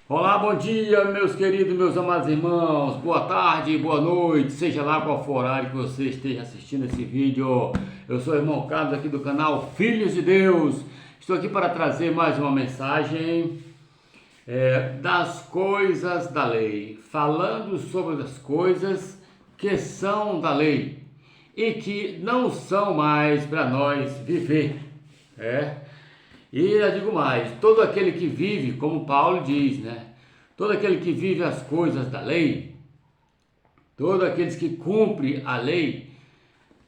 Olá, bom dia, meus queridos, meus amados irmãos. Boa tarde, boa noite, seja lá qual for o horário que você esteja assistindo esse vídeo. Eu sou o irmão Carlos aqui do canal Filhos de Deus. Estou aqui para trazer mais uma mensagem das coisas da lei, falando sobre as coisas que são da lei e que não são mais para nós viver. É. E eu digo mais, todo aquele que vive, como Paulo diz, né? Todo aquele que vive as coisas da lei, todos aqueles que cumprem a lei,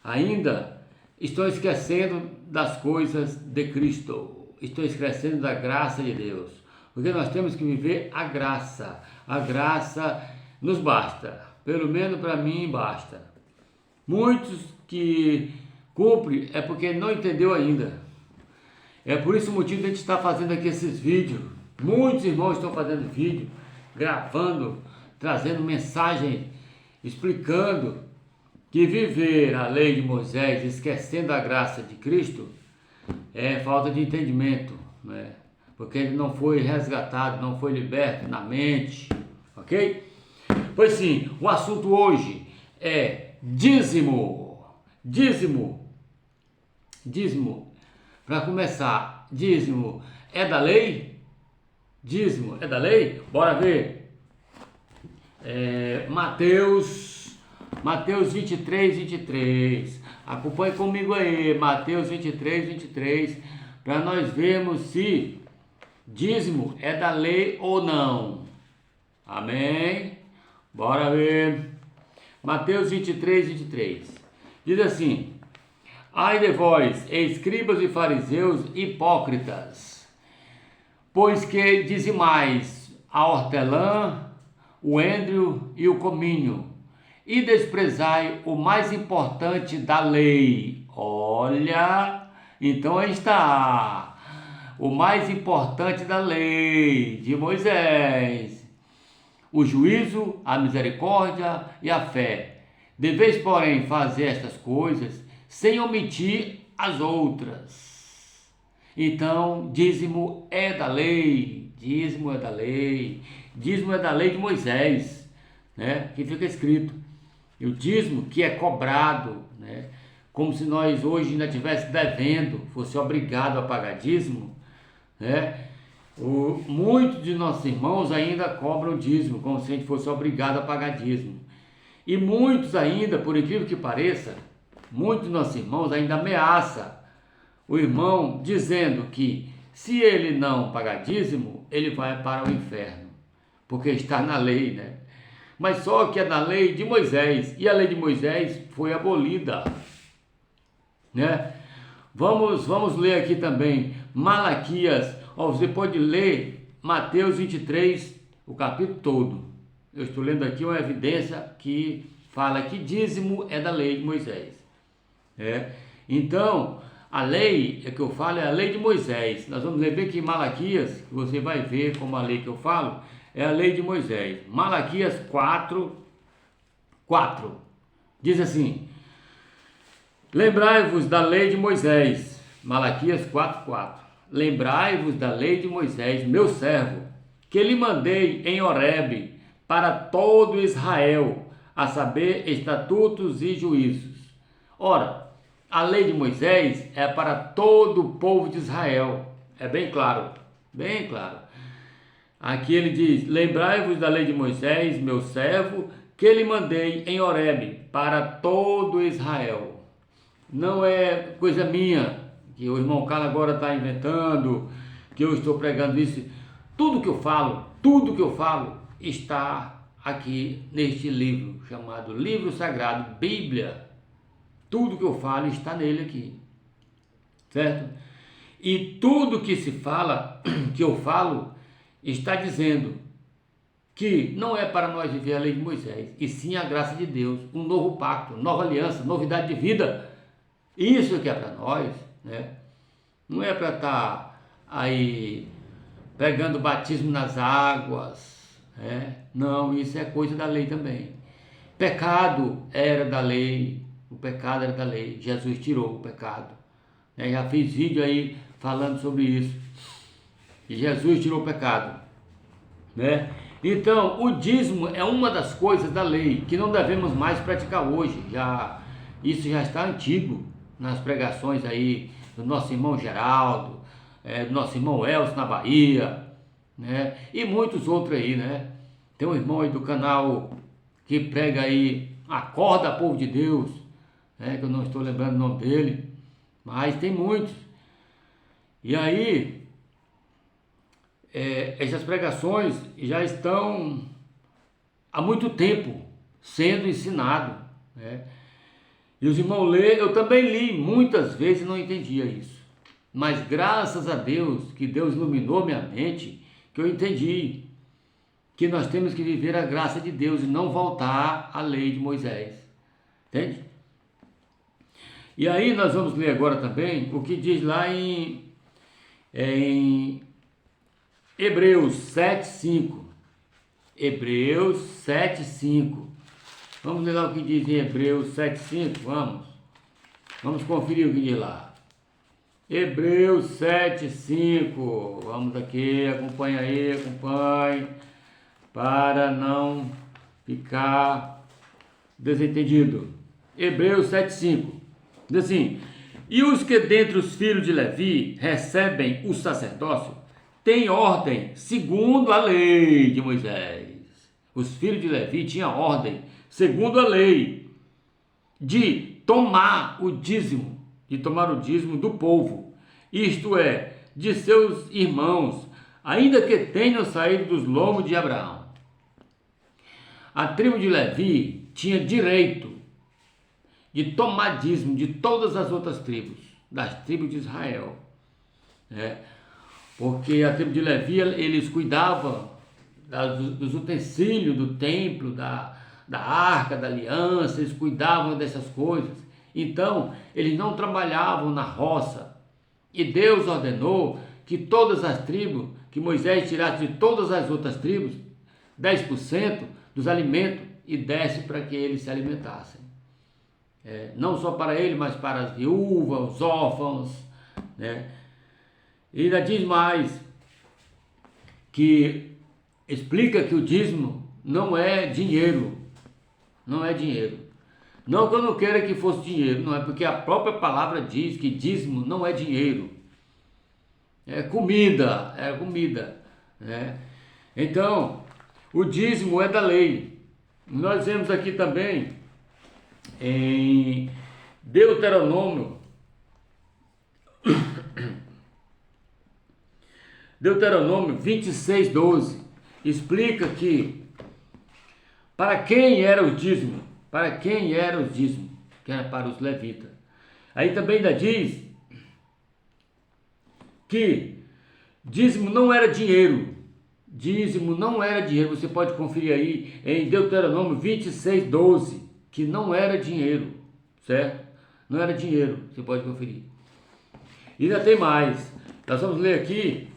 ainda estão esquecendo das coisas de Cristo, estão esquecendo da graça de Deus, porque nós temos que viver a graça nos basta, pelo menos para mim basta. Muitos que cumprem é porque não entendeu ainda. É por isso o motivo de a gente estar fazendo aqui esses vídeos. Muitos irmãos estão fazendo vídeo, gravando, trazendo mensagem, explicando que viver a lei de Moisés, esquecendo a graça de Cristo, é falta de entendimento, né? Porque ele não foi resgatado, não foi liberto na mente, ok? Pois sim, o assunto hoje é dízimo. Dízimo. Dízimo. Para começar, dízimo é da lei? Dízimo é da lei? Bora ver. Mateus 23. Acompanhe comigo aí, Mateus 23, para nós vermos se dízimo é da lei ou não. Amém? Bora ver. Mateus 23. Diz assim: ai de vós, escribas e fariseus hipócritas, pois que dizimais a hortelã, o endro e o cominho, e desprezai o mais importante da lei. Olha, então aí está, o mais importante da lei de Moisés: o juízo, a misericórdia e a fé. Deveis, porém, fazer estas coisas sem omitir as outras. Então, dízimo é da lei, dízimo é da lei, dízimo é da lei de Moisés, né? Que fica escrito. E o dízimo que é cobrado, né? Como se nós hoje ainda estivéssemos devendo, fosse obrigado a pagar dízimo, né? Muitos de nossos irmãos ainda cobram dízimo, como se a gente fosse obrigado a pagar dízimo. E muitos ainda, por incrível que pareça, muitos de nossos irmãos ainda ameaçam o irmão dizendo que se ele não pagar dízimo, ele vai para o inferno, porque está na lei, né? Mas só que é na lei de Moisés, e a lei de Moisés foi abolida, né? Vamos ler aqui também Malaquias. Ó, você pode ler Mateus 23, o capítulo todo. Eu estou lendo aqui uma evidência que fala que dízimo é da lei de Moisés. Então, a lei que eu falo é a lei de Moisés. Nós vamos ler bem aqui em Malaquias, que você vai ver como a lei que eu falo é a lei de Moisés. Malaquias 4 diz assim: lembrai-vos da lei de Moisés. Malaquias 4. Lembrai-vos da lei de Moisés, meu servo, que lhe mandei em Horebe para todo Israel, a saber, estatutos e juízos. Ora, a lei de Moisés é para todo o povo de Israel. É bem claro, bem claro. Aqui ele diz: lembrai-vos da lei de Moisés, meu servo, que lhe mandei em Horebe para todo Israel. Não é coisa minha, que o irmão Carlos agora está inventando, que eu estou pregando isso. Tudo que eu falo está aqui neste livro, chamado Livro Sagrado, Bíblia. Tudo que eu falo está nele aqui, certo? E tudo que se fala, que eu falo, está dizendo que não é para nós viver a lei de Moisés, e sim a graça de Deus, um novo pacto, nova aliança, novidade de vida. Isso que é para nós, né? Não é para estar aí pegando batismo nas águas, né? Não, isso é coisa da lei também. Pecado era da lei, o pecado era da lei, Jesus tirou o pecado, né? Já fiz vídeo aí falando sobre isso, e Jesus tirou o pecado. né? Então, o dízimo é uma das coisas da lei que não devemos mais praticar hoje. Isso já está antigo nas pregações aí do nosso irmão Geraldo, do nosso irmão Elcio na Bahia, né? E muitos outros aí, né? Tem um irmão aí do canal que prega aí, Acorda, Povo de Deus, né? Que eu não estou lembrando o nome dele, mas tem muitos. E aí, essas pregações já estão há muito tempo sendo ensinado, né? E os irmãos lêem, eu também li muitas vezes e não entendia isso. Mas graças a Deus, que Deus iluminou minha mente, que eu entendi que nós temos que viver a graça de Deus e não voltar à lei de Moisés. Entende? E aí nós vamos ler agora também o que diz lá em Hebreus 7:5. Hebreus 7:5. Vamos ler lá o que diz em Hebreus 7:5, vamos conferir o que diz lá. Hebreus 7:5, vamos aqui, acompanha aí, acompanhe, para não ficar desentendido. Hebreus 7:5, diz assim: e os que dentre os filhos de Levi recebem o sacerdócio, têm ordem segundo a lei de Moisés. Os filhos de Levi tinham ordem segundo a lei de tomar o dízimo do povo, isto é, de seus irmãos, ainda que tenham saído dos lombos de Abraão. A tribo de Levi tinha direito de tomar dízimo de todas as outras tribos, das tribos de Israel, né? Porque a tribo de Levi, eles cuidavam dos utensílios do templo, da arca da aliança, eles cuidavam dessas coisas. Então, eles não trabalhavam na roça. E Deus ordenou que todas as tribos, que Moisés tirasse de todas as outras tribos 10% dos alimentos e desse para que eles se alimentassem. Não só para ele, mas para as viúvas, os órfãos, né? E ainda diz mais, que explica que o dízimo não é dinheiro. Não é dinheiro. Não que eu não queira que fosse dinheiro, não é, porque a própria palavra diz que dízimo não é dinheiro. É comida, né? Então, o dízimo é da lei. Nós vemos aqui também em Deuteronômio 26:12, explica que para quem era o dízimo, que era para os levitas. Aí também ainda diz que dízimo não era dinheiro. Você pode conferir aí em Deuteronômio 26:12, que não era dinheiro, certo? Não era dinheiro, você pode conferir. E ainda tem mais, nós vamos ler aqui,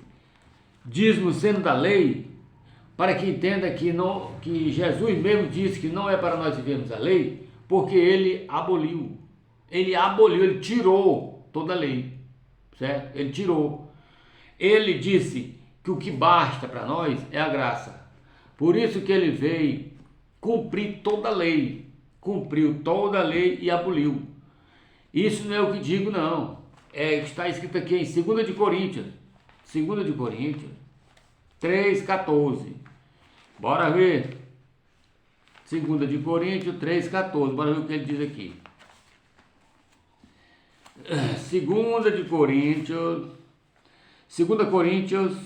dízimo sendo da lei, para que entenda que Jesus mesmo disse que não é para nós vivermos a lei, porque ele aboliu, ele tirou toda a lei, certo? Ele tirou. Ele disse que o que basta para nós é a graça. Por isso que ele veio cumprir toda a lei, cumpriu toda a lei e aboliu. Isso não é o que digo, não. Está escrito aqui em 2 de Coríntios 3:14. Bora ver. 2 de Coríntios 3:14. Bora ver o que ele diz aqui. 2 Coríntios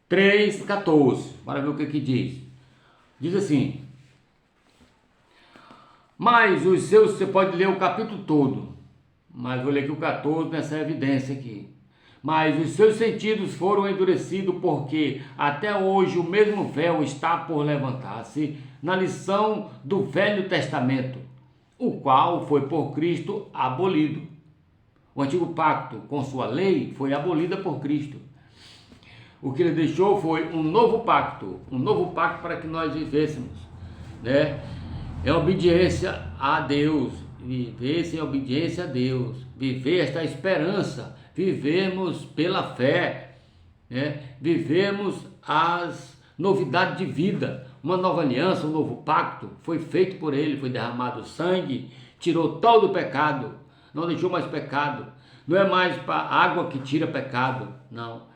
3:14. Bora ver o que aqui diz. Diz assim: mas os seus, você pode ler o capítulo todo, mas vou ler aqui o 14 nessa evidência aqui. Mas os seus sentidos foram endurecidos, porque até hoje o mesmo véu está por levantar-se na lição do Velho Testamento, o qual foi por Cristo abolido. O antigo pacto com sua lei foi abolida por Cristo. O que ele deixou foi um novo pacto para que nós vivêssemos, né? É obediência a Deus, viver sem obediência a Deus, viver esta esperança, vivemos pela fé, né? Vivemos as novidade de vida, uma nova aliança, um novo pacto, foi feito por ele, foi derramado sangue, tirou todo o pecado, não deixou mais pecado, não é mais para água que tira pecado, não.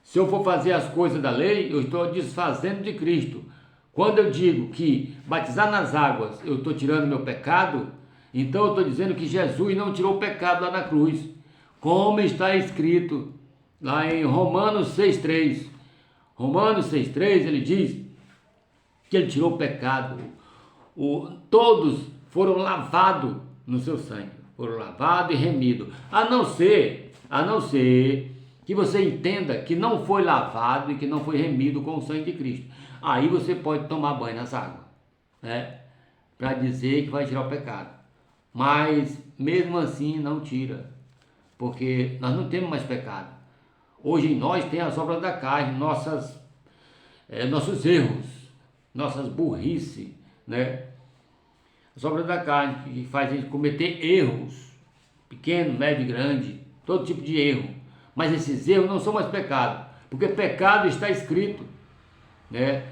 Se eu for fazer as coisas da lei, eu estou desfazendo de Cristo. Quando eu digo que batizar nas águas, eu estou tirando meu pecado, então eu estou dizendo que Jesus não tirou o pecado lá na cruz, como está escrito lá em Romanos 6,3. Romanos 6,3, ele diz que ele tirou o pecado. Todos foram lavados no seu sangue, foram lavados e remidos. A não ser que você entenda que não foi lavado e que não foi remido com o sangue de Cristo. Aí você pode tomar banho nas águas, né? Para dizer que vai tirar o pecado. Mas mesmo assim não tira, porque nós não temos mais pecado. Hoje em nós tem as obras da carne, nossos erros, nossas burrice, né? As obras da carne que faz a gente cometer erros, pequeno, médio e grande, todo tipo de erro. Mas esses erros não são mais pecado, porque pecado está escrito, né?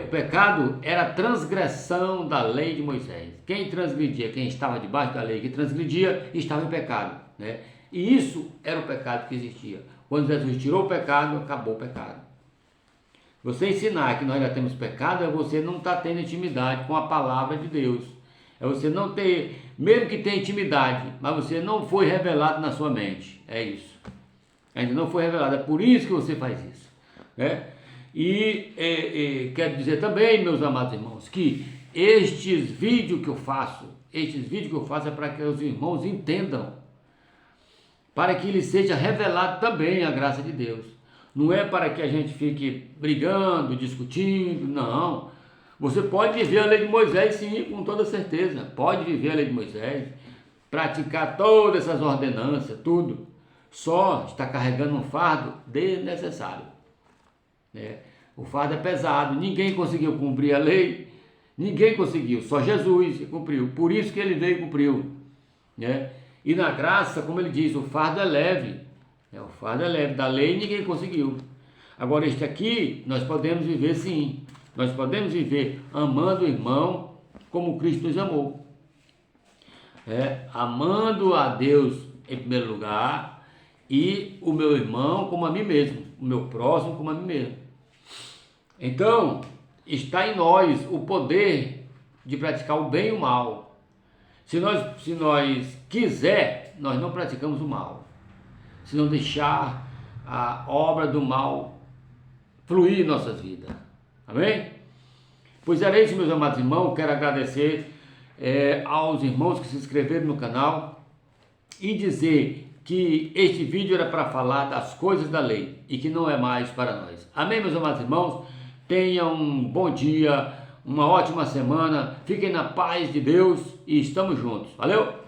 O pecado era a transgressão da lei de Moisés. Quem transgredia, quem estava debaixo da lei, que transgredia, estava em pecado, né? E isso era o pecado que existia. Quando Jesus tirou o pecado, acabou o pecado. Você ensinar que nós já temos pecado, é você não estar tendo intimidade com a palavra de Deus. É você não ter, mesmo que tenha intimidade, mas você não foi revelado na sua mente. É isso. Ainda não foi revelado. É por isso que você faz isso, né? E quero dizer também, meus amados irmãos, que estes vídeos que eu faço é para que os irmãos entendam, para que lhes seja revelado também a graça de Deus. Não é para que a gente fique brigando, discutindo, não. Você pode viver a lei de Moisés, sim, com toda certeza. Pode viver a lei de Moisés, praticar todas essas ordenanças, tudo. Só está carregando um fardo desnecessário, né? O fardo é pesado, ninguém conseguiu cumprir a lei, ninguém conseguiu, só Jesus cumpriu. Por isso que ele veio e cumpriu, né? E na graça, como ele diz, o fardo é leve. O fardo é leve, da lei ninguém conseguiu. Agora este aqui, nós podemos viver sim. Nós podemos viver amando o irmão como Cristo nos amou. Amando a Deus em primeiro lugar e o meu irmão como a mim mesmo, o meu próximo como a mim mesmo. Então, está em nós o poder de praticar o bem e o mal. Se nós quiser, nós não praticamos o mal. Se não deixar a obra do mal fluir em nossas vidas. Amém? Pois era isso, meus amados irmãos. Quero agradecer aos irmãos que se inscreveram no canal e dizer que este vídeo era para falar das coisas da lei e que não é mais para nós. Amém, meus amados irmãos? Tenham um bom dia, uma ótima semana. Fiquem na paz de Deus e estamos juntos. Valeu!